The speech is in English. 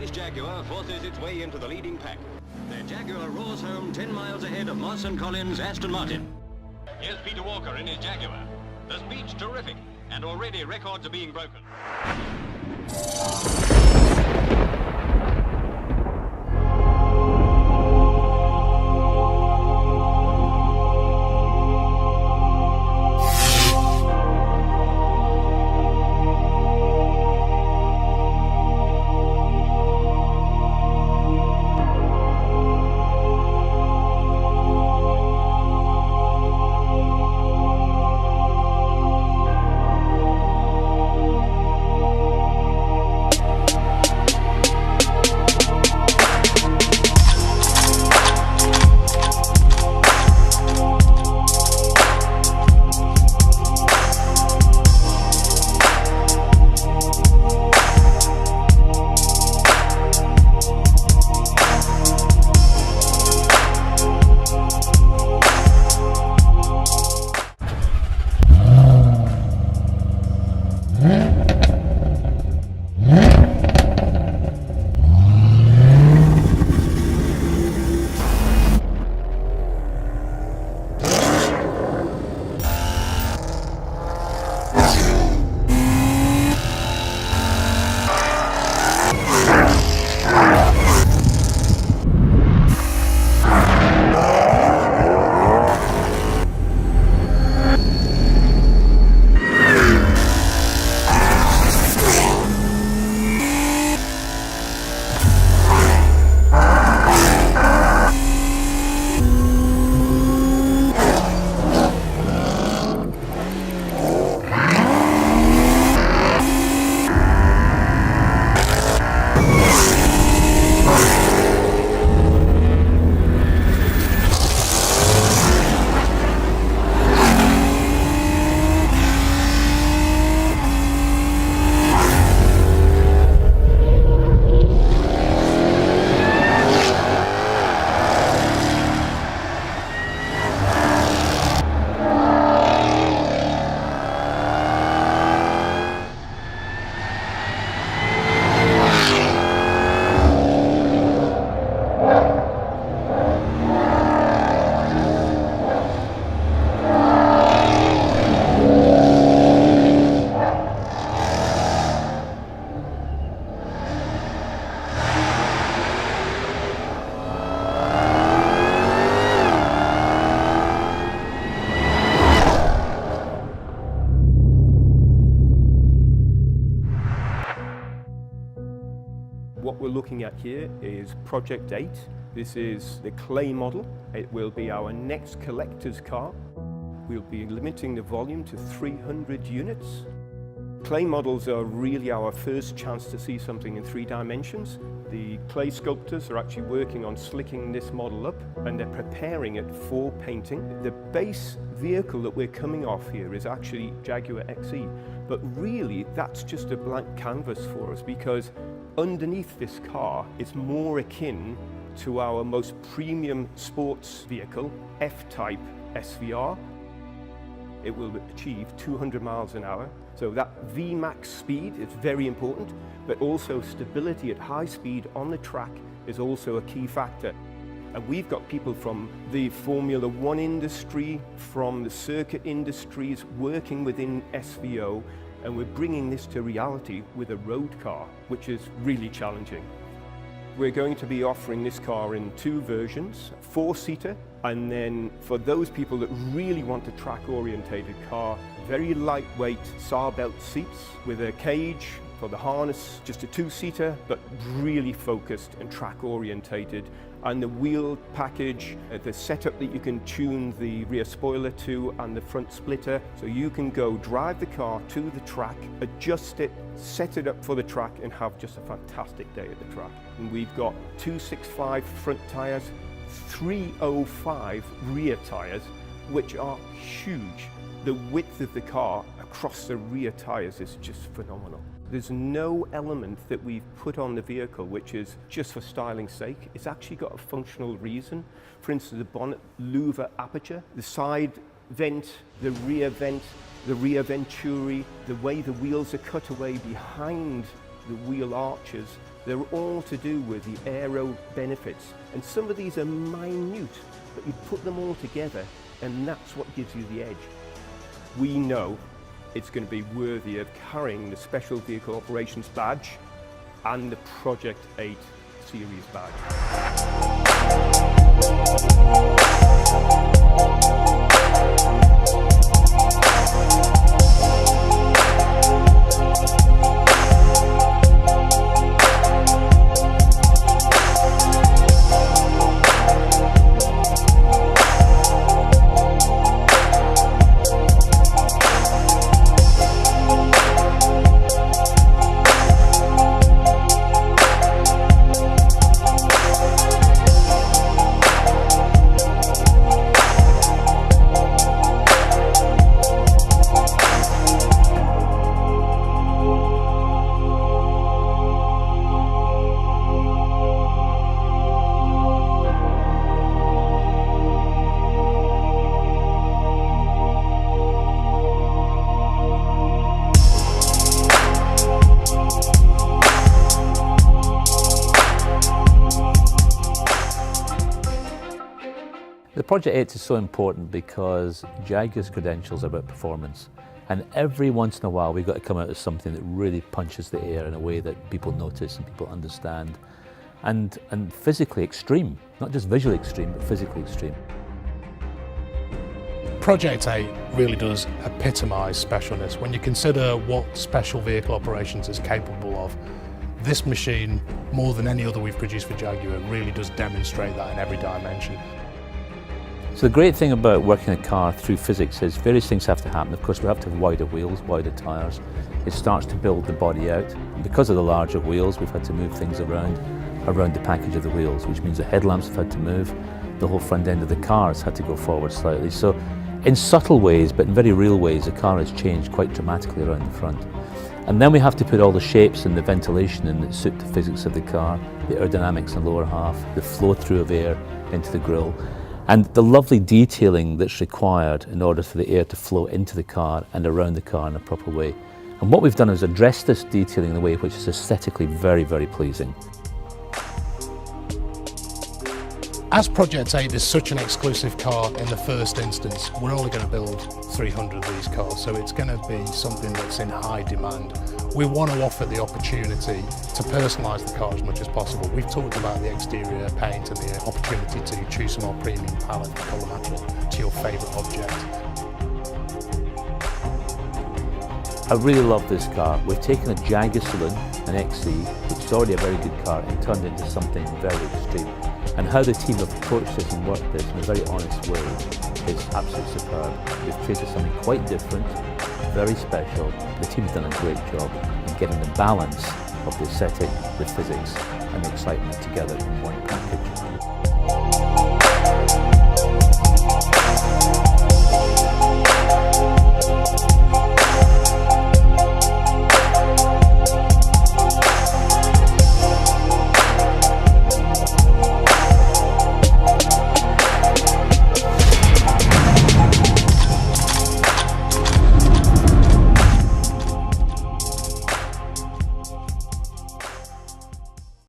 British Jaguar forces its way into the leading pack. The Jaguar roars home 10 miles ahead of Moss & Collins' Aston Martin. Here's Peter Walker in his Jaguar. The speed's terrific, and already records are being broken. What we're looking at here is Project 8. This is the clay model. It will be our next collector's car. We'll be limiting the volume to 300 units. Clay models are really our first chance to see something in 3 dimensions. The clay sculptors are actually working on slicking this model up, and they're preparing it for painting. The base vehicle that we're coming off here is actually Jaguar XE, but really that's just a blank canvas for us, because underneath this car is more akin to our most premium sports vehicle, F-Type SVR. It will achieve 200 miles an hour. So that VMAX speed is very important, but also stability at high speed on the track is also a key factor. And we've got people from the Formula One industry, from the circuit industries working within SVO, and we're bringing this to reality with a road car, which is really challenging. We're going to be offering this car in 2 versions, 4-seater, and then for those people that really want a track-orientated car, very lightweight SAR belt seats with a cage for the harness, just a 2-seater, but really focused and track-orientated. And the wheel package, the setup that you can tune the rear spoiler to and the front splitter, so you can go drive the car to the track, adjust it, set it up for the track, and have just a fantastic day at the track. And we've got 265 front tyres, 305 rear tyres, which are huge. The width of the car across the rear tyres is just phenomenal. There's no element that we've put on the vehicle which is just for styling's sake. It's actually got a functional reason. For instance, the bonnet louver aperture, the side vent, the rear venturi, the way the wheels are cut away behind the wheel arches, they're all to do with the aero benefits. And some of these are minute, but you put them all together and that's what gives you the edge. We know it's going to be worthy of carrying the Special Vehicle Operations badge and the Project 8 series badge. The Project 8 is so important because Jaguar's credentials are about performance, and every once in a while we've got to come out with something that really punches the air in a way that people notice and people understand, and physically extreme, not just visually extreme but physically extreme. Project 8 really does epitomise specialness. When you consider what special vehicle operations is capable of, this machine, more than any other we've produced for Jaguar, really does demonstrate that in every dimension. So the great thing about working a car through physics is various things have to happen. Of course, we have to have wider wheels, wider tyres. It starts to build the body out. And because of the larger wheels, we've had to move things around the package of the wheels, which means the headlamps have had to move. The whole front end of the car has had to go forward slightly. So in subtle ways, but in very real ways, the car has changed quite dramatically around the front. And then we have to put all the shapes and the ventilation in that suit the physics of the car, the aerodynamics in the lower half, the flow through of air into the grille, and the lovely detailing that's required in order for the air to flow into the car and around the car in a proper way. And what we've done is address this detailing in a way which is aesthetically very, very pleasing. As Project 8 is such an exclusive car in the first instance, we're only going to build 300 of these cars, so it's going to be something that's in high demand. We want to offer the opportunity to personalise the car as much as possible. We've talked about the exterior paint and the opportunity to choose some more premium palette and colour matching to your favourite object. I really love this car. We've taken a Jaguar Saloon, an XE, which is already a very good car, and turned it into something very extreme. And how the team have approached this and worked this in a very honest way is absolutely superb. We've created something quite different, very special. The team's done a great job in getting the balance of the aesthetic, the physics and the excitement together in one package.